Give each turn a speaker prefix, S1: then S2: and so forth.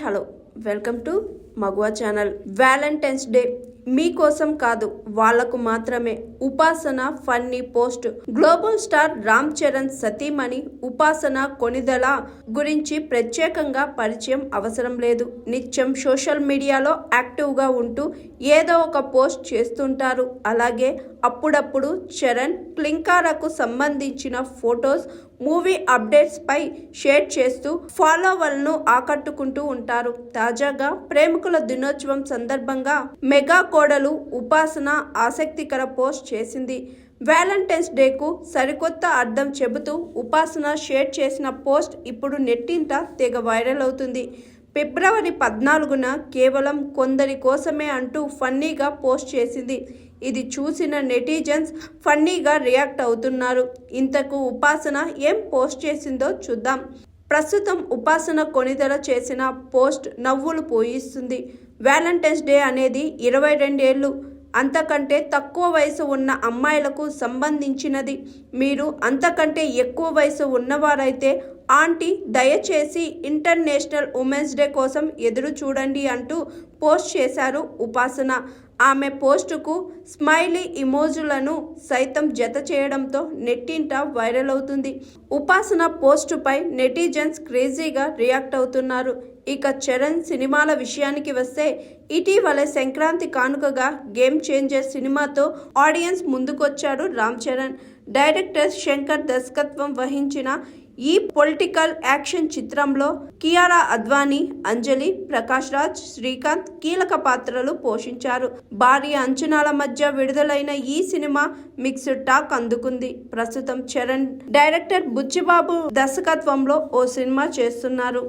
S1: Hello, welcome to మగువా channel. Valentine's day మీకోసం కాదు, వాళ్లకు మాత్రమే. ఉపాసన funny post. Global star Ram Charan సతీమణి ఉపాసన కొణిదెల గురించి ప్రత్యేకంగా పరిచయం అవసరం లేదు. నిత్యం సోషల్ మీడియాలో యాక్టివ్గా ఉంటూ ఏదో ఒక పోస్ట్ చేస్తుంటారు. అలాగే అప్పుడప్పుడు చరణ్ క్లింకారకు సంబంధించిన ఫొటోస్, మూవీ అప్డేట్స్ పై షేర్ చేస్తూ ఫాలోవర్లను ఆకట్టుకుంటూ ఉంటారు. తాజాగా ప్రేమికుల దినోత్సవం సందర్భంగా మెగా కోడలు ఉపాసన ఆసక్తికర పోస్ట్ చేసింది. వ్యాలంటైన్స్ డేకు సరికొత్త అర్థం చెబుతూ ఉపాసన షేర్ చేసిన పోస్ట్ ఇప్పుడు నెట్టింట తెగ వైరల్ అవుతుంది. ఫిబ్రవరి 14న కేవలం కొందరి కోసమే అంటూ ఫన్నీగా పోస్ట్ చేసింది. ఇది చూసిన నెటిజన్స్ ఫన్నీగా రియాక్ట్ అవుతున్నారు. ఇంతకు ఉపాసన ఏం పోస్ట్ చేసిందో చూద్దాం. ప్రస్తుతం ఉపాసన కొణిదెల చేసిన పోస్ట్ నవ్వులు పోయిస్తుంది. వ్యాలంటైన్స్ డే అనేది 22 ఏళ్ళు అంతకంటే తక్కువ వయసు ఉన్న అమ్మాయిలకు సంబంధించినది. మీరు అంతకంటే ఎక్కువ వయసు ఉన్నవారైతే ఆంటీ దయచేసి ఇంటర్నేషనల్ ఉమెన్స్ డే కోసం ఎదురు చూడండి అంటూ పోస్ట్ చేశారు ఉపాసన. ఆమె పోస్టుకు స్మైలీ ఇమోజులను సైతం జత చేయడంతో నెట్టింట వైరల్ అవుతుంది. ఉపాసన పోస్టుపై నెటిజన్స్ క్రేజీగా రియాక్ట్ అవుతున్నారు. ఇక చరణ్ సినిమాల విషయానికి వస్తే ఇటీవల సంక్రాంతి కానుకగా గేమ్ చేంజర్ సినిమాతో ఆడియన్స్ ముందుకొచ్చాడు రామ్ చరణ్. డైరెక్టర్ శంకర్ దర్శకత్వం వహించిన ఈ పొలిటికల్ యాక్షన్ చిత్రంలో కియారా అద్వానీ, అంజలి, ప్రకాష్ రాజ్, శ్రీకాంత్ కీలక పాత్రలు పోషించారు. భారీ అంచనాల మధ్య విడుదలైన ఈ సినిమా మిక్స్డ్ టాక్ అందుకుంది. ప్రస్తుతం చరణ్ డైరెక్టర్ బుచ్చిబాబు దర్శకత్వంలో ఓ సినిమా చేస్తున్నారు.